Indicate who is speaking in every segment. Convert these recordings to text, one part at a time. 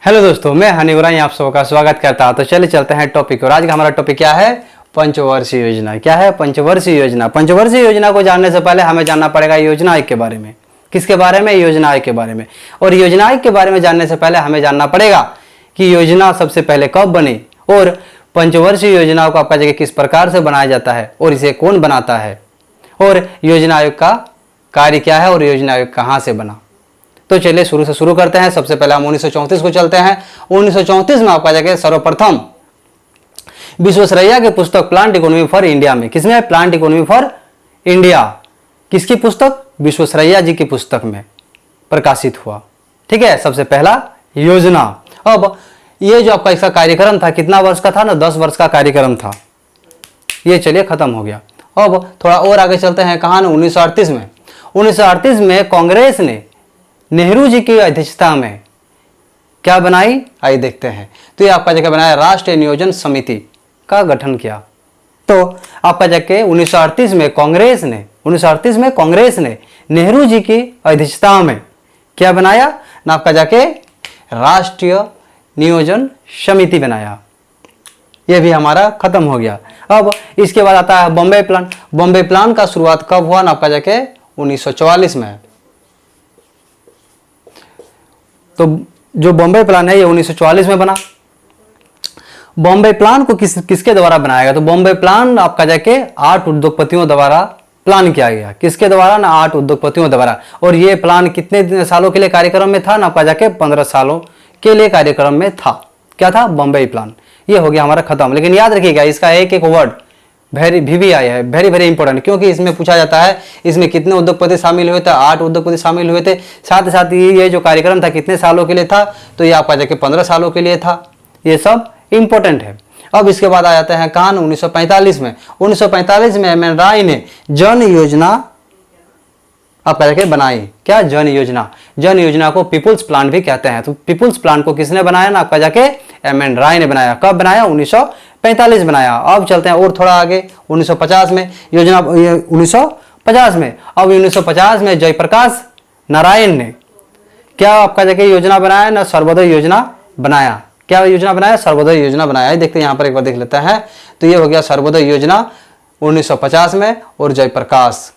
Speaker 1: Hello दोस्तों, मैं हनी उराई आप सबका का स्वागत करता हूं। तो चलिए चलते हैं टॉपिक और आज का हमारा टॉपिक क्या है? पंचवर्षीय योजना। क्या है पंचवर्षीय योजना? पंचवर्षीय योजना को जानने से पहले हमें जानना पड़ेगा योजना आयोग के बारे में। किसके बारे में? योजना आयोग के बारे में। और योजना आयोग के बारे में जानने से पहले हमें जानना पड़ेगा कि योजना सबसे पहले कब बनी और पंचवर्षीय योजनाओं का आपका किस प्रकार से बनाया जाता है और इसे कौन बनाता है और योजना आयोग का कार्य क्या है और योजना आयोग कहाँ से बना। तो चलिए शुरू से शुरू करते हैं। सबसे पहले हम 1934 को चलते हैं। 1934 में आपका जाके सर्वप्रथम विश्वेश्वरैया की पुस्तक प्लांट इकोनॉमी फॉर इंडिया में, किसमें? Plant economy for India. किसकी पुस्तक? विश्वेश्वरैया जी की पुस्तक में प्रकाशित हुआ। ठीक है, सबसे पहला योजना। अब ये जो आपका इसका कार्यक्रम था कितना वर्ष का था ना? 10 वर्ष का कार्यक्रम था। ये चलिए खत्म हो गया। अब थोड़ा और आगे चलते हैं। कहाँ? 1938 में। 1938 में कांग्रेस ने नेहरू जी की अध्यक्षता में क्या बनाई? आइए देखते हैं। तो ये आपका जगह बनाया राष्ट्रीय नियोजन समिति का गठन किया। तो आपका जगह 1938 में कांग्रेस ने नेहरू जी की अध्यक्षता में क्या बनाया ना? आपका जाके राष्ट्रीय नियोजन समिति बनाया। ये भी हमारा खत्म हो गया। अब इसके बाद आता है बॉम्बे प्लान। बॉम्बे प्लान का शुरुआत कब हुआ ना? आपका जाके 1944 में। तो जो बॉम्बे प्लान है ये 1944 में बना। बॉम्बे प्लान को किसके द्वारा बनाया गया? तो बॉम्बे प्लान आपका जाके 8 उद्योगपतियों द्वारा प्लान किया गया। किसके द्वारा ना? 8 उद्योगपतियों द्वारा। और ये प्लान कितने सालों के लिए कार्यक्रम में था ना? आपका जाके 15 सालों के लिए कार्यक्रम में था। क्या था? बॉम्बे प्लान। ये हो गया हमारा खत्म। लेकिन याद रखिएगा इसका एक एक वर्ड VVI है, वेरी वेरी इंपॉर्टेंट, क्योंकि इसमें पूछा जाता है इसमें कितने उद्योगपति शामिल हुए थे? 8 उद्योगपति शामिल हुए थे। साथ ही साथ ये जो कार्यक्रम था कितने सालों के लिए था? तो ये आपका जाके 15 सालों के लिए था। ये सब इंपॉर्टेंट है। अब इसके बाद आ जाते हैं कहाँ? 1945 में। 1945 में एम एन राय ने जन योजना आपका जाके बनाई। क्या? जन योजना। जन योजना को पीपुल्स प्लान भी कहते हैं। तो पीपुल्स प्लान को किसने बनाया ना? आपका जाके एम एन राय ने बनाया। कब बनाया? 1945 बनाया। अब चलते हैं और थोड़ा आगे 1950 में योजना 1950 में। अब 1950 में जयप्रकाश नारायण ने क्या आपका जाके योजना बनाया ना? सर्वोदय योजना बनाया। क्या योजना बनाया? सर्वोदय योजना बनाया। देखते हैं यहाँ पर एक बार देख लेते हैं। तो ये हो गया सर्वोदय योजना 1950 में और जयप्रकाश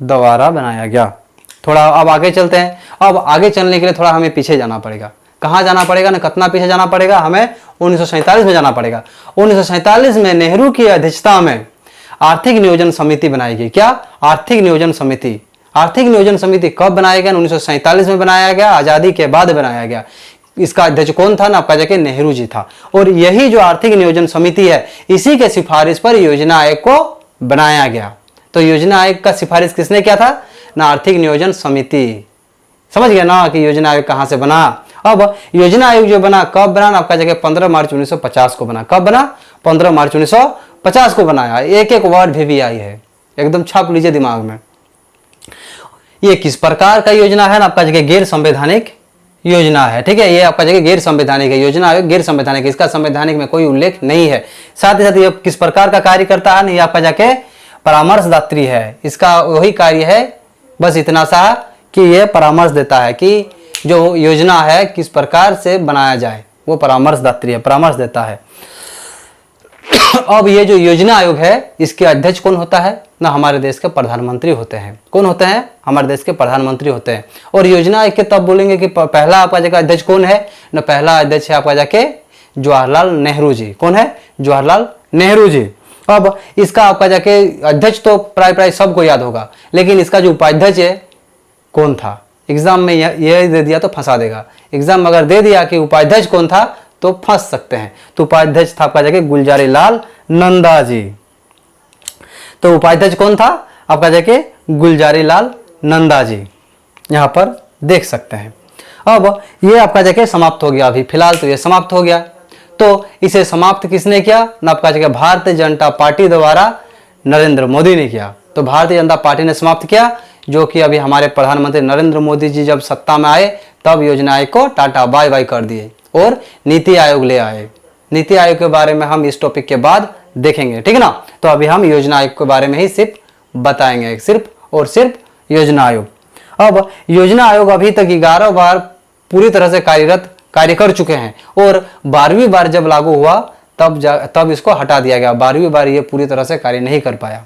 Speaker 1: द्वारा बनाया गया। थोड़ा अब आगे चलते हैं। अब आगे चलने के लिए थोड़ा हमें पीछे जाना पड़ेगा। कहाँ जाना पड़ेगा ना? कितना पीछे जाना पड़ेगा? हमें 1947 में जाना पड़ेगा। 1947 में नेहरू की अध्यक्षता में आर्थिक नियोजन समिति बनाई गई। क्या? आर्थिक नियोजन समिति। आर्थिक नियोजन समिति कब बनाया गया? 1947 में बनाया गया, आजादी के बाद बनाया गया। इसका अध्यक्ष कौन था ना? आपका जाके नेहरू जी था। और यही जो आर्थिक नियोजन समिति है इसी के सिफारिश पर योजना आयोग को बनाया गया। तो योजना आयोग का सिफारिश किसने किया था ना? आर्थिक नियोजन समिति। समझ गया ना कि योजना आयोग कहां से बना। अब योजना आयोग जो बना कब बना ना? आपका जगह 15 मार्च 1950 को बना। कब बना? 15 मार्च 1950 को बनाया। एक एक वर्ड VVI है, एकदम छाप लीजिए दिमाग में। ये किस प्रकार का योजना है ना? आपका जगह गैर संवैधानिक योजना है। ठीक है, ये आपका जगह गैर संवैधानिक है। योजना आयोग गैर संवैधानिक है, इसका संवैधानिक में कोई उल्लेख नहीं है। साथ ही साथ ये किस प्रकार का कार्य करता है? ये आपका जाके परामर्शदात्री है। इसका वही कार्य है, बस इतना सा कि यह परामर्श देता है कि जो योजना है किस प्रकार से बनाया जाए। वो परामर्शदात्री है, परामर्श देता है। अब ये जो योजना आयोग है इसके अध्यक्ष कौन होता है ना? हमारे देश के प्रधानमंत्री होते हैं। कौन होते हैं? हमारे देश के प्रधानमंत्री होते हैं। और योजना आयोग के तब बोलेंगे कि पहला आपका जाके अध्यक्ष कौन है ना? पहला अध्यक्ष है आपका जाके जवाहरलाल नेहरू जी। कौन है? जवाहरलाल नेहरू जी। अब इसका आपका जाके अध्यक्ष तो प्राय सबको याद होगा, लेकिन इसका जो उपाध्यक्ष है कौन था? एग्जाम में ये दे दिया तो फंसा देगा। एग्जाम अगर दे दिया कि उपाध्यक्ष कौन था तो फंस सकते हैं। तो उपाध्यक्ष था आपका जाके गुलजारी लाल नंदा जी। तो उपाध्यक्ष कौन था? आपका जाके गुलजारी लाल नंदा जी, यहां पर देख सकते हैं। अब ये आपका जाके समाप्त हो गया। अभी फिलहाल तो ये समाप्त हो गया। तो इसे समाप्त किसने किया ना? आपका जगह भारतीय जनता पार्टी द्वारा नरेंद्र मोदी ने किया। तो भारतीय जनता पार्टी ने समाप्त किया, जो कि अभी हमारे प्रधानमंत्री नरेंद्र मोदी जी जब सत्ता में आए तब योजना आयोग को टाटा बाय बाय कर दिए और नीति आयोग ले आए। नीति आयोग के बारे में हम इस टॉपिक के बाद देखेंगे, ठीक है ना। तो अभी हम योजना आयोग के बारे में ही सिर्फ बताएंगे, सिर्फ और सिर्फ योजना आयोग। अब योजना आयोग अभी तक 11 बार पूरी तरह से कार्यरत कार्य कर चुके हैं, और 12वीं बार जब लागू हुआ तब इसको हटा दिया गया। 12वीं बार ये पूरी तरह से कार्य नहीं कर पाया।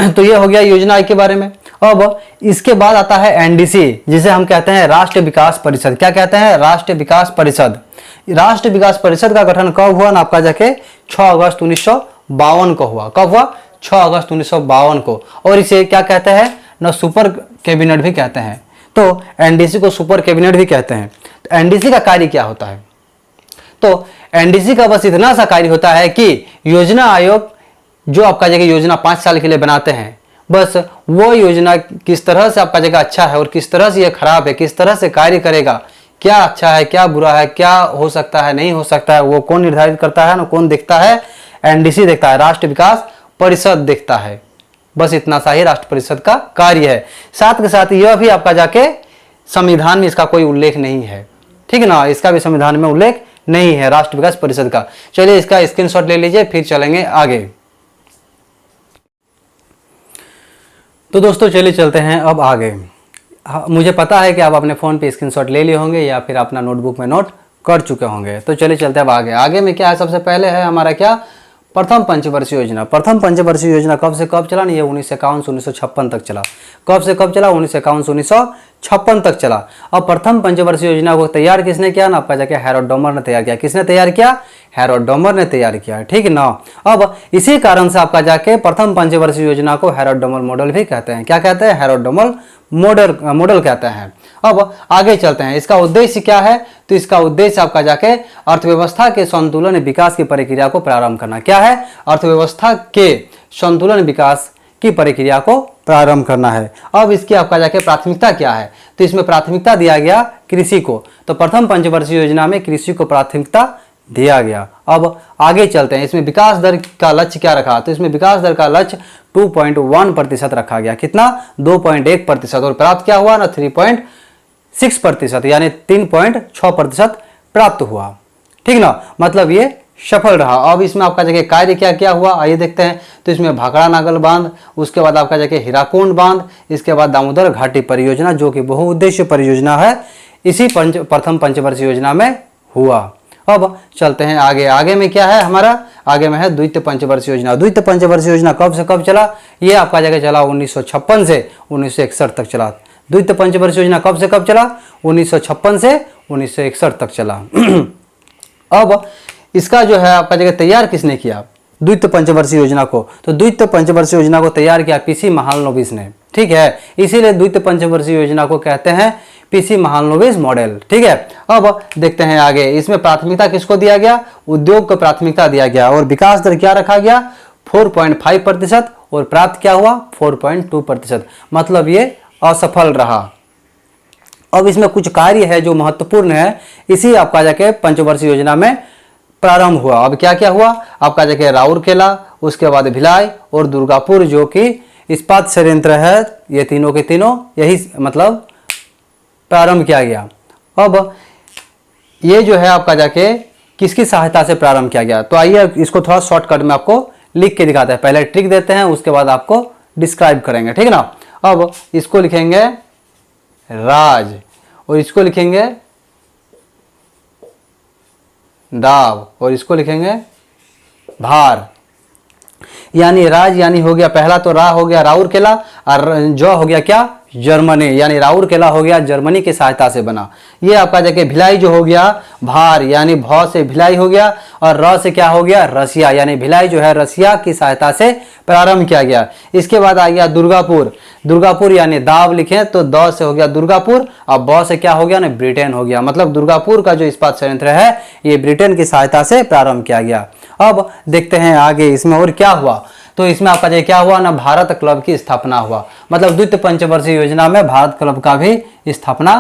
Speaker 1: तो ये हो गया योजना आयोग के बारे में। अब इसके बाद आता है एनडीसी, जिसे हम कहते हैं राष्ट्रीय विकास परिषद। क्या कहते हैं? राष्ट्रीय विकास परिषद। राष्ट्रीय विकास परिषद का गठन कब हुआ ना आपका जाके 6 अगस्त 1952 को हुआ। कब हुआ? 6 अगस्त 1952 को। और इसे क्या कहते हैं ना, सुपर कैबिनेट भी कहते हैं। तो एनडीसी को सुपर कैबिनेट भी कहते हैं। तो एनडीसी का कार्य क्या होता है? तो एनडीसी का बस इतना सा कार्य होता है कि योजना आयोग जो आपका जगह योजना 5 साल के लिए बनाते हैं, बस वो योजना किस तरह से आपका जगह अच्छा है और किस तरह से ये खराब है, किस तरह से कार्य करेगा, क्या अच्छा है क्या बुरा है, क्या हो सकता है नहीं हो सकता है, वो कौन निर्धारित करता है ना, कौन देखता है? एनडीसी देखता है, राष्ट्रीय विकास परिषद देखता है। बस इतना सा ही राष्ट्र परिषद का कार्य है। साथ के साथ यह भी आपका जाके संविधान में इसका कोई उल्लेख नहीं है, ठीक है ना, इसका भी संविधान में उल्लेख नहीं है राष्ट्र विकास परिषद का। चलिए इसका स्क्रीनशॉट ले लीजिए, फिर चलेंगे आगे। तो दोस्तों चलिए चलते हैं अब आगे। मुझे पता है कि आप अपने फ़ोन पे स्क्रीनशॉट ले लिए होंगे या फिर अपना नोटबुक में नोट कर चुके होंगे। तो चलिए चलते हैं अब आगे। आगे में क्या है? सबसे पहले है हमारा क्या? प्रथम पंचवर्षीय योजना। प्रथम पंचवर्षीय योजना कब से कब चला? ये 1951 से 1956 तक चला। कब से कब चला? 1951 से 1956 तक चला। अब प्रथम पंचवर्षीय योजना को तैयार किसने किया ना आपका जाके? हैरोल्ड डोमर ने तैयार किया। किसने तैयार किया? हैरोल्ड डोमर ने तैयार किया, ठीक है ना। अब इसी कारण से आपका जाके प्रथम पंचवर्षीय योजना को हैरोल्ड डोमर मॉडल भी कहते हैं। क्या कहते हैं? हैरोल्ड डोमर मॉडल कहते हैं। अब आगे चलते हैं, इसका उद्देश्य क्या है? तो इसका उद्देश्य आपका जाके अर्थव्यवस्था के संतुलन विकास की प्रक्रिया को प्रारंभ करना। क्या है? अर्थव्यवस्था के संतुलन विकास की प्रक्रिया को प्रारंभ करना है। अब इसकी आपका जाके प्राथमिकता क्या है? तो इसमें प्राथमिकता दिया गया कृषि को। तो प्रथम पंचवर्षीय योजना में कृषि को प्राथमिकता दिया गया। अब आगे चलते हैं, इसमें विकास दर का लक्ष्य क्या रखा? तो इसमें विकास दर का लक्ष्य 2.1% रखा गया। कितना? 2.1%। और प्राप्त क्या हुआ ना? 3.6%, यानी 3.6% प्राप्त हुआ, ठीक ना। मतलब ये सफल रहा। अब इसमें आपका जगह कार्य क्या क्या हुआ आइए देखते हैं। तो इसमें भाखड़ा नागल बांध, उसके बाद आपका जगह हीराकुंड बांध, इसके बाद दामोदर घाटी परियोजना जो कि बहुउद्देश्य परियोजना है, इसी प्रथम पंचवर्षीय योजना में हुआ। अब चलते हैं आगे। आगे में क्या है हमारा? आगे में है द्वितीय पंचवर्षीय योजना। द्वितीय पंचवर्षीय योजना कब से कब चला? ये आपका जगह चला 1956 से 1961 तक चला। द्वितीय पंचवर्षीय योजना कब से कब चला? 1956 से 1961 तक चला। अब इसका जो है आपका जगह तैयार किसने किया द्वितीय पंचवर्षीय योजना को? तो द्वितीय पंचवर्षीय योजना को तैयार किया पीसी महालनोबिस ने, ठीक है। इसीलिए द्वितीय पंचवर्षीय योजना को कहते हैं पीसी महालनोबिस मॉडल, ठीक है। अब देखते हैं आगे, इसमें प्राथमिकता किसको दिया गया? उद्योग को प्राथमिकता दिया गया। और विकास दर क्या रखा गया? 4.5%। और प्राप्त क्या हुआ? 4.2%। मतलब ये असफल रहा। अब इसमें कुछ कार्य है जो महत्वपूर्ण है, इसी आपका जाके पंचवर्षीय योजना में प्रारंभ हुआ। अब क्या क्या हुआ? आपका जगह राउरकेला, उसके बाद भिलाई और दुर्गापुर जो कि इस्पात संयंत्र है, ये तीनों के तीनों यही मतलब प्रारंभ किया गया। अब ये जो है आपका जाके किसकी सहायता से प्रारंभ किया गया? तो आइए इसको थोड़ा शॉर्टकट में आपको लिख के दिखाते हैं। पहले ट्रिक देते हैं, उसके बाद आपको डिस्क्राइब करेंगे, ठीक है ना। अब इसको लिखेंगे राज और इसको लिखेंगे दाव और इसको लिखेंगे भार। यानी राज यानी हो गया, पहला तो रा हो गया राउरकेला और जो हो गया क्या? जर्मनी, यानी राउरकेला हो गया जर्मनी की सहायता से बना। ये आपका जगह भिलाई जो हो गया भार, यानी भ से भिलाई हो गया और र से क्या हो गया? रसिया, यानी भिलाई जो है रसिया की सहायता से प्रारंभ किया गया। इसके बाद आ गया दुर्गापुर। दुर्गापुर यानी दाव लिखे तो द से हो गया दुर्गापुर, अब ब से क्या हो गया ना? ब्रिटेन हो गया। मतलब दुर्गापुर का जो इस्पात संयंत्र है ये ब्रिटेन की सहायता से प्रारंभ किया गया। अब देखते हैं आगे इसमें और क्या हुआ। तो इसमें आपका जो क्या हुआ ना? भारत क्लब की स्थापना हुआ। मतलब द्वितीय पंचवर्षीय योजना में भारत क्लब का भी स्थापना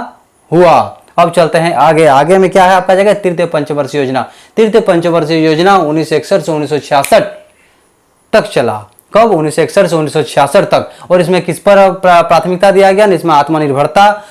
Speaker 1: हुआ। अब चलते हैं आगे। आगे में क्या है आपका जगह? तृतीय पंचवर्षीय योजना। तृतीय पंचवर्षीय योजना 1961 से 1966 तक चला। कब? 1961 से 1966 तक। और इसमें किस पर प्राथमिकता दिया गया? इसमें आत्मनिर्भरता,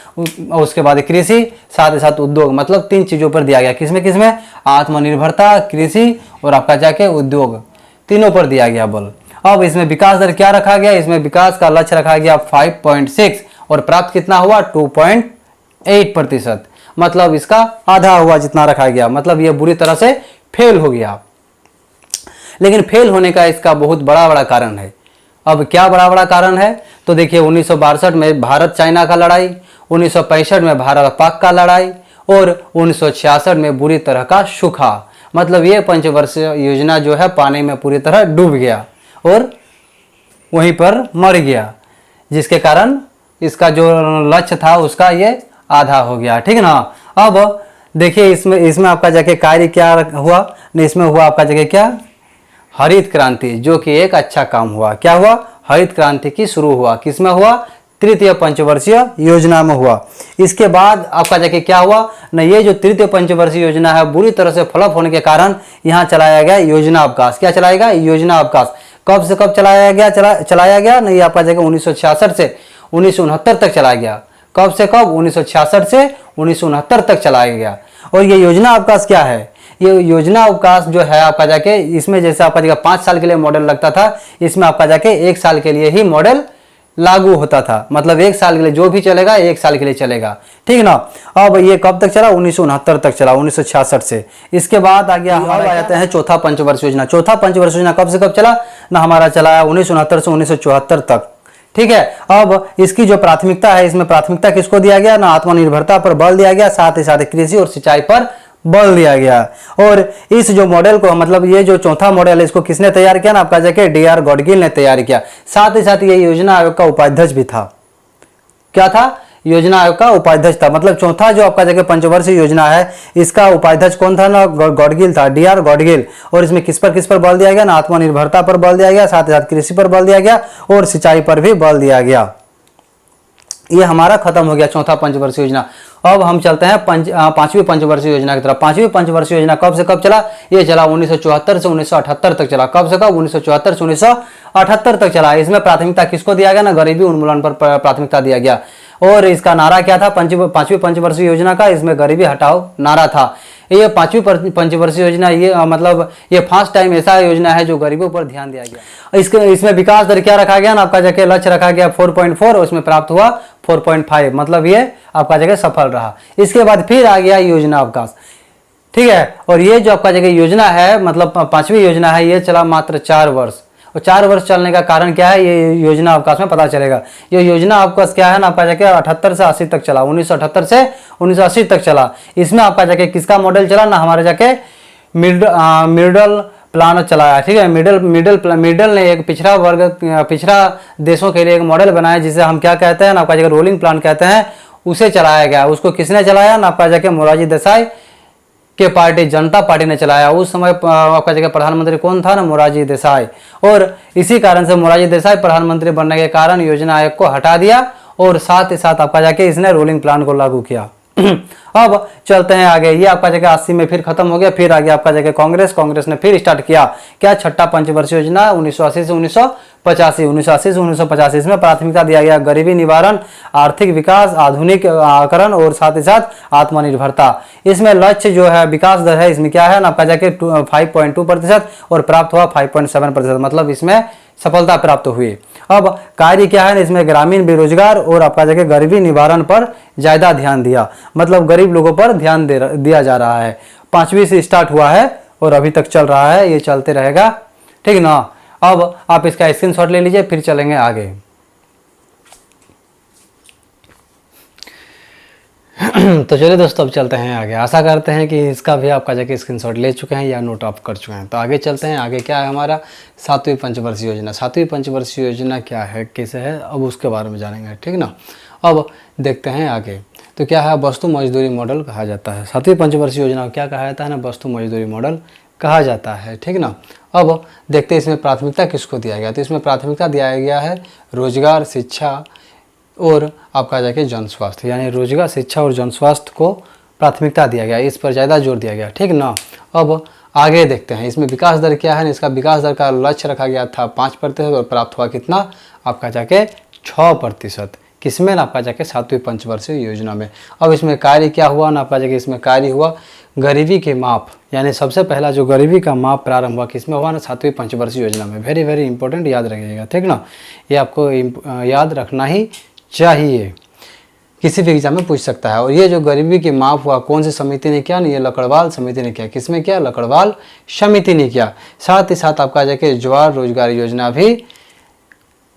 Speaker 1: उसके बाद कृषि, साथ ही साथ उद्योग, मतलब 3 चीजों पर दिया गया। किसमें किसमें? आत्मनिर्भरता, कृषि और आपका जाके उद्योग, तीनों पर दिया गया बल। अब इसमें विकास दर क्या रखा गया? इसमें विकास का लक्ष्य रखा गया 5.6 और प्राप्त कितना हुआ? 2.8%। मतलब इसका आधा हुआ जितना रखा गया, मतलब ये बुरी तरह से फेल हो गया। लेकिन फेल होने का इसका बहुत बड़ा बड़ा कारण है। अब क्या बड़ा बड़ा कारण है, तो देखिए 1962 में भारत चाइना का लड़ाई, 1965 में भारत पाक का लड़ाई और 1966 में बुरी तरह का सूखा। मतलब ये पंचवर्षीय योजना जो है पानी में पूरी तरह डूब गया और वहीं पर मर गया, जिसके कारण इसका जो लक्ष्य था उसका ये आधा हो गया। ठीक है ना। अब देखिए इसमें आपका जाके कार्य क्या हुआ, नहीं इसमें हुआ आपका जगह क्या, हरित क्रांति, जो कि एक अच्छा काम हुआ। क्या हुआ, हरित क्रांति की शुरू हुआ, किसमें हुआ, तृतीय पंचवर्षीय योजना में हुआ। इसके बाद आपका जाके क्या हुआ न, ये जो तृतीय पंचवर्षीय योजना है बुरी तरह से फ्लॉप होने के कारण यहाँ चलाया गया योजना अवकाश। क्या चलाएगा, योजना अवकाश। कब से कब चलाया गया नहीं, आपका जगह 1966 से 1969 तक चलाया गया। कब से कब, 1966 से 1969 तक चलाया गया। और ये योजना अवकाश क्या है, ये योजना अवकाश जो है आपका जाके इसमें जैसे आपका जगह 5 साल के लिए मॉडल लगता था, इसमें आपका जाके 1 साल के लिए ही मॉडल लागू होता था। मतलब 1 साल के लिए जो भी चलेगा 1 साल के लिए चलेगा। ठीक ना। अब ये कब तक चला, 1969 तक चला, 1966 से। इसके बाद आ गया, अब आ जाते हैं चौथा पंचवर्षीय योजना। चौथा पंचवर्षीय योजना कब से कब चला ना, हमारा चला 1969 से 1974 तक। ठीक है। अब इसकी जो प्राथमिकता है, इसमें प्राथमिकता किसको दिया गया ना, आत्मनिर्भरता पर बल दिया गया, साथ ही साथ कृषि और सिंचाई पर बल दिया गया। और इस जो मॉडल को, मतलब ये जो चौथा मॉडल है, इसको किसने तैयार किया ना, आपका जाके डी.आर. गॉडगिल ने तैयार किया। साथ ही साथ ये योजना आयोग का उपाध्यक्ष भी था। क्या था, योजना आयोग का उपाध्यक्ष था। मतलब चौथा जो आपका जगह पंचवर्षीय योजना है, इसका उपाध्यक्ष कौन था ना, गॉडगिल था, डी.आर. गॉडगिल। और इसमें किस पर बल दिया गया ना, आत्मनिर्भरता पर बल दिया गया, साथ ही साथ कृषि पर बल दिया गया और सिंचाई पर भी बल दिया गया। ये हमारा खत्म हो गया चौथा पंचवर्षीय योजना। अब हम चलते हैं पांचवी पंचवर्षीय योजना की तरफ। पांचवी पंचवर्षीय योजना कब से कब चला, ये चला 1974 से 1978 तक चला। कब से कब, 1974 से 1978 तक चला। इसमें प्राथमिकता किसको दिया गया ना, गरीबी उन्मूलन पर प्राथमिकता दिया गया। और इसका नारा क्या था, पांचवी पंचवर्षीय योजना का, इसमें गरीबी हटाओ नारा था। ये पांचवी पंचवर्षीय योजना, ये मतलब ये फर्स्ट टाइम ऐसा योजना है जो गरीबों पर ध्यान दिया गया। इसमें विकास दर क्या रखा गया ना, आपका जगह लक्ष्य रखा गया 4.4 और उसमें प्राप्त हुआ 4.5। मतलब ये आपका जगह सफल रहा। इसके बाद फिर आ गया योजना अवकाश। ठीक है। और ये जो आपका जगह योजना है, मतलब पांचवी योजना है, ये चला मात्र 4 वर्ष। और 4 वर्ष चलने का कारण क्या है, ये योजना अवकाश में पता चलेगा। ये योजना अवकाश क्या है ना, आपका जाके 78 से 80 तक चला, 1978 से 1980 तक चला। इसमें आपका जाके किसका मॉडल चला ना, हमारे जाके मिडल प्लान चलाया। ठीक है। मिडल ने एक पिछड़ा देशों के लिए एक मॉडल बनाया, जिसे हम क्या कहते हैं ना, आपका जगह रोलिंग प्लान कहते हैं। उसे चलाया गया। उसको किसने चलाया ना, आपका जाके मोरारजी देसाई के पार्टी जनता पार्टी ने चलाया। उस समय आपका जगह प्रधानमंत्री कौन था ना, मोरारजी देसाई। और इसी कारण से मोरारजी देसाई प्रधानमंत्री बनने के कारण योजना आयोग को हटा दिया और साथ ही साथ आपका जाके इसने रोलिंग प्लान को लागू किया। अब चलते हैं आगे। ये आपका जगह 80 में फिर खत्म हो गया। फिर आगे आपका जगह कांग्रेस ने फिर स्टार्ट किया। क्या, छठा पंचवर्षीय योजना 1980 से 1985। इसमें प्राथमिकता दिया गया गरीबी निवारण, आर्थिक विकास, आधुनिकीकरण और साथ ही साथ आत्मनिर्भरता। इसमें लक्ष्य जो है विकास दर है, इसमें क्या है ना, आपका जाके 5.2% और प्राप्त हुआ 5.7%। मतलब इसमें सफलता प्राप्त हुई। अब कार्य क्या है, इसमें ग्रामीण बेरोजगार और आपका जगह गरीबी निवारण पर ज्यादा ध्यान दिया। मतलब गरीब लोगों पर ध्यान दिया जा रहा है। 5वीं से स्टार्ट हुआ है और अभी तक चल रहा है, ये चलते रहेगा। ठीक ना। अब आप इसका स्क्रीनशॉट ले लीजिए, फिर चलेंगे आगे। तो चलिए दोस्तों, अब चलते हैं आगे। आशा करते हैं कि इसका भी आपका जाके स्क्रीनशॉट ले चुके हैं या नोट ऑफ कर चुके हैं। तो आगे चलते हैं। आगे क्या है हमारा, 7वीं पंचवर्षीय योजना। 7वीं पंचवर्षीय योजना क्या है, कैसे है, अब उसके बारे में जानेंगे। ठीक ना। अब देखते हैं आगे। तो क्या है, वस्तु मजदूरी मॉडल कहा जाता है। 7वीं पंचवर्षीय योजना को क्या कहा जाता है ना, वस्तु मजदूरी मॉडल कहा जाता है। ठीक ना। अब देखते हैं इसमें प्राथमिकता किसको दिया गया। तो इसमें प्राथमिकता दिया गया है रोजगार, शिक्षा और आपका जाके जन स्वास्थ्य, यानी रोजगार, शिक्षा और जन स्वास्थ्य को प्राथमिकता दिया गया। इस पर ज़्यादा जोर दिया गया। ठीक ना। अब आगे देखते हैं इसमें विकास दर क्या है। इसका विकास दर का लक्ष्य रखा गया था 5% और प्राप्त हुआ कितना, आपका जाके 6%। किसमें ना, आपका जाके 7वीं पंचवर्षीय योजना में। अब इसमें कार्य क्या हुआ ना, आपका जाके इसमें कार्य हुआ गरीबी के माप, यानी सबसे पहला जो गरीबी का माप प्रारंभ हुआ किसमें हुआ ना, 7वीं पंचवर्षीय योजना में। वेरी वेरी इंपॉर्टेंट, याद रखिएगा। ठीक ना। ये आपको याद रखना ही चाहिए। किसी भी एग्जाम में पूछ सकता है। और ये जो गरीबी की माफ हुआ कौन सी समिति ने किया? ये लकड़वाल समिति ने किया। किसमें किया? लकड़वाल समिति ने किया। साथ ही साथ आपका जाके जवाहर रोजगार योजना भी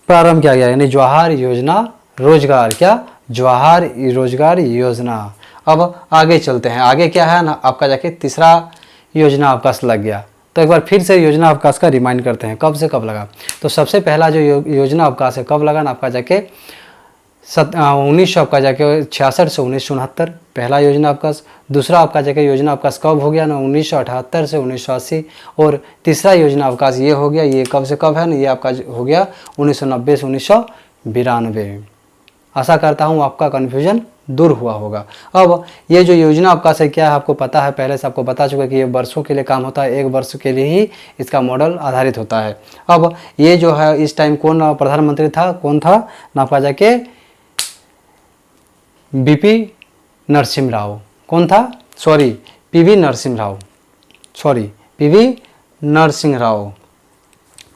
Speaker 1: प्रारंभ किया गया, यानी जवाहर योजना रोजगार, क्या? जवाहर रोजगार योजना। अब आगे चलते हैं, आगे क्या है ना आपका जाके तीसरा योजना अवकाश लग गया। तो एक बार फिर से योजना अवकाश का रिमाइंड करते हैं, कब से कब लगा। तो सबसे पहला जो योजना अवकाश है कब लगा ना आपका जाके 1900 आपका जाके 66 से 1969 पहला योजना अवकाश। दूसरा आपका जाके योजना अवकाश कब हो गया ना 1978 से 1980। और तीसरा योजना अवकाश ये हो गया, ये कब से कब है ना, ये आपका हो गया 1990 से 1992। आशा करता हूँ आपका कन्फ्यूजन दूर हुआ होगा। अब ये जो योजना अवकाश है क्या है आपको पता है, पहले से आपको बता चुका है कि ये वर्षों के लिए काम होता है, एक वर्ष के लिए ही इसका मॉडल आधारित होता है। अब ये जो है इस टाइम कौन प्रधानमंत्री था, कौन था ना आपका जाके बीपी नरसिम्हा राव। कौन था? Sorry PV Narasimha Rao, sorry PV Narasimha Rao.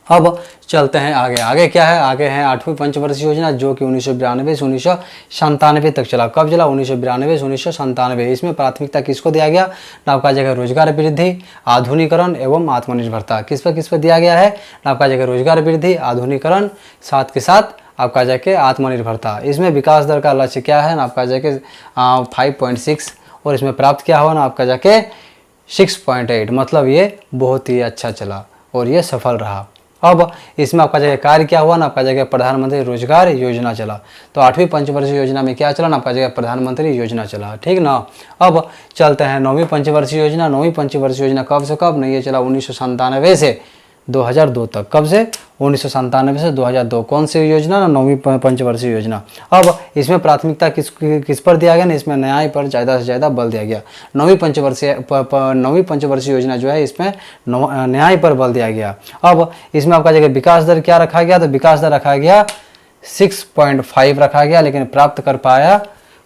Speaker 1: अब चलते हैं आगे, आगे क्या है? आगे है 8वीं पंचवर्षीय योजना जो कि 1992 से 1997 तक चला। कब चला? 1992 से 1997। इसमें प्राथमिकता किसको दिया गया ना आपका जगह रोजगार वृद्धि, आधुनिकरण एवं आत्मनिर्भरता। किस पर दिया गया है ना आपका जगह रोजगार वृद्धि, आधुनिकरण, साथ के साथ आपका जाके आत्मनिर्भरता। इसमें विकास दर का लक्ष्य क्या है ना आपका जाके 5.6 और इसमें प्राप्त क्या हुआ ना आपका जाके 6.8। मतलब ये बहुत ही अच्छा चला और ये सफल रहा। अब इसमें आपका जगह कार्य क्या हुआ ना आपका जगह प्रधानमंत्री रोजगार योजना चला। तो 8वीं पंचवर्षीय योजना में क्या चला ना आपका जगह प्रधानमंत्री योजना चला, ठीक ना। अब चलते हैं 9वीं पंचवर्षीय योजना। 9वीं पंचवर्षीय योजना कब से कब? नहीं, ये चला 1997 से 2002 तक। कब से? 1997 से 2002। कौन सी योजना ना? 9वीं पंचवर्षीय योजना। अब इसमें प्राथमिकता किस पर दिया गया ना? इसमें न्याय पर ज़्यादा से ज़्यादा बल दिया गया। 9वीं पंचवर्षीय योजना जो है इसमें न्याय पर बल दिया गया। अब इसमें आपका जगह विकास दर क्या रखा गया? तो विकास दर रखा गया 6.5 रखा गया, लेकिन प्राप्त कर पाया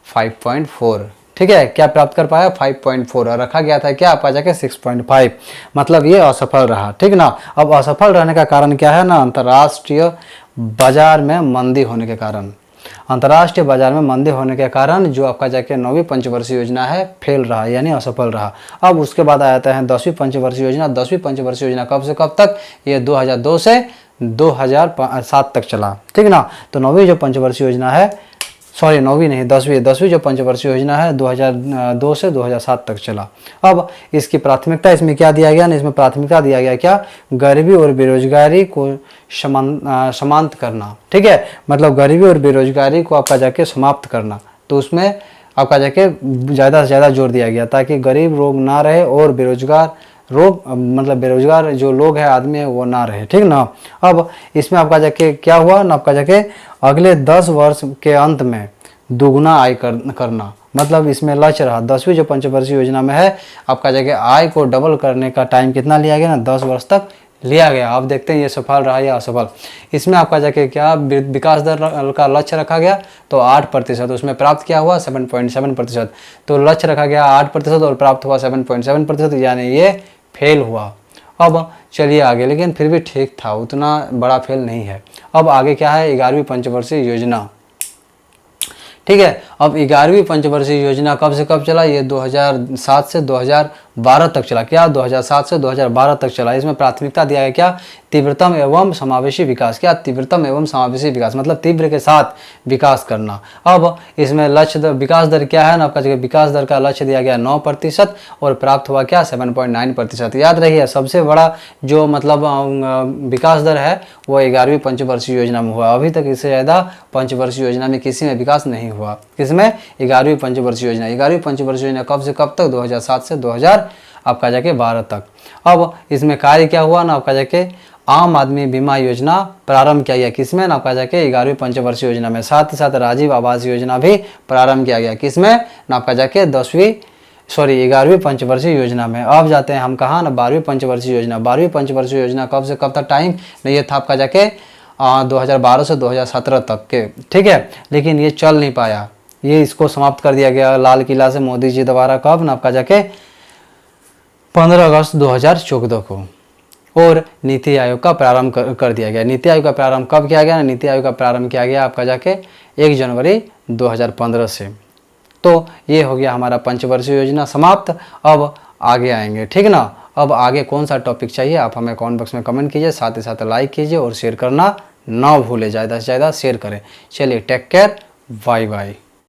Speaker 1: 5.4। ठीक है, क्या प्राप्त कर पाया? 5.4। और रखा गया था क्या आपका जाके 6.5। मतलब ये असफल रहा, ठीक ना। अब असफल रहने का कारण क्या है ना? अंतर्राष्ट्रीय बाजार में मंदी होने के कारण। अंतर्राष्ट्रीय बाजार में मंदी होने के कारण जो आपका जाके 9वीं पंचवर्षीय योजना है फेल रहा, यानी असफल रहा। अब उसके बाद आ जाता है 10वीं पंचवर्षीय योजना। 10वीं पंचवर्षीय योजना कब से कब तक? ये 2002 से 2007 तक चला, ठीक ना। तो 9वीं जो पंचवर्षीय योजना है, सॉरी 9वीं नहीं 10वीं जो पंचवर्षीय योजना है 2002 से 2007 तक चला। अब इसकी प्राथमिकता इसमें क्या दिया गया ना? इसमें प्राथमिकता दिया गया क्या? गरीबी और बेरोजगारी को समाप्त करना, ठीक है। मतलब गरीबी और बेरोजगारी को आपका जाके समाप्त करना। तो उसमें आपका जाके ज़्यादा से ज़्यादा जोर दिया गया ताकि गरीब लोग ना रहे और बेरोजगार मतलब बेरोजगार जो लोग हैं आदमी है वो ना रहे, ठीक ना। अब इसमें आपका जाके क्या हुआ ना आपका जाके अगले 10 वर्ष के अंत में दुगुना आय करना। मतलब इसमें लक्ष्य रहा 10वीं जो पंचवर्षीय योजना में है आपका जाके आय को डबल करने का टाइम कितना लिया गया ना? 10 वर्ष तक लिया गया। अब देखते हैं ये सफल रहा या असफल। इसमें आपका जाके क्या विकास दर का लक्ष्य रखा गया? तो 8%। उसमें प्राप्त क्या हुआ? 7.7%। तो लक्ष्य रखा गया 8% और प्राप्त हुआ 7.7%, यानी ये फेल हुआ। अब चलिए आगे, लेकिन फिर भी ठीक था, उतना बड़ा फेल नहीं है। अब आगे क्या है? 11वीं पंचवर्षीय योजना, ठीक है। अब 11वीं पंचवर्षीय योजना कब से कब चला? ये 2007 से 2012 तक चला। क्या? 2007 से 2012 तक चला। इसमें प्राथमिकता दिया गया क्या? तीव्रतम एवं समावेशी विकास। क्या? तीव्रतम एवं समावेशी विकास, मतलब तीव्र के साथ विकास करना। अब इसमें लक्ष्य विकास दर क्या है ना आपका? विकास दर का लक्ष्य दिया गया 9% और प्राप्त हुआ क्या? 7.9%। याद रखिए सबसे बड़ा जो मतलब विकास दर है वो 11वीं पंचवर्षीय योजना में हुआ। अभी तक इससे ज़्यादा पंचवर्षीय योजना में किसी में विकास नहीं हुआ। किसमें? 11वीं पंचवर्षीय योजना। 11वीं पंचवर्षीय योजना कब से कब तक? 2007 से 2000 आपका जाके 12 तक। अब इसमें कार्य क्या हुआ ना आपका जाके आम आदमी बीमा योजना प्रारंभ किया गया। किसमें ना आपका जाके 11वीं पंचवर्षीय योजना में। साथ ही साथ राजीव आवास योजना भी प्रारंभ किया गया। किसमें ना आपका जाके 11वीं पंचवर्षीय योजना में। अब जाते हैं हम कहाँ ना 12वीं पंचवर्षीय योजना। 12वीं पंचवर्षीय योजना कब से कब तक टाइम? ये था आपका जाके 2012 से 2017 तक के, ठीक है। लेकिन ये चल नहीं पाया, ये इसको समाप्त कर दिया गया लाल किला से मोदी जी द्वारा। कब ना आपका जाके 15 अगस्त 2014 को। और नीति आयोग का प्रारंभ कर दिया गया। नीति आयोग का प्रारंभ कब किया गया? नीति आयोग का प्रारंभ किया गया आपका जाके 1 जनवरी 2015 से। तो ये हो गया हमारा पंचवर्षीय योजना समाप्त। अब आगे आएंगे, ठीक ना। अब आगे कौन सा टॉपिक चाहिए आप हमें कमेंट बॉक्स में कमेंट कीजिए, साथ ही साथ लाइक कीजिए और शेयर करना ना भूले, ज़्यादा से ज़्यादा शेयर करें। चलिए टेक केयर, बाय बाय।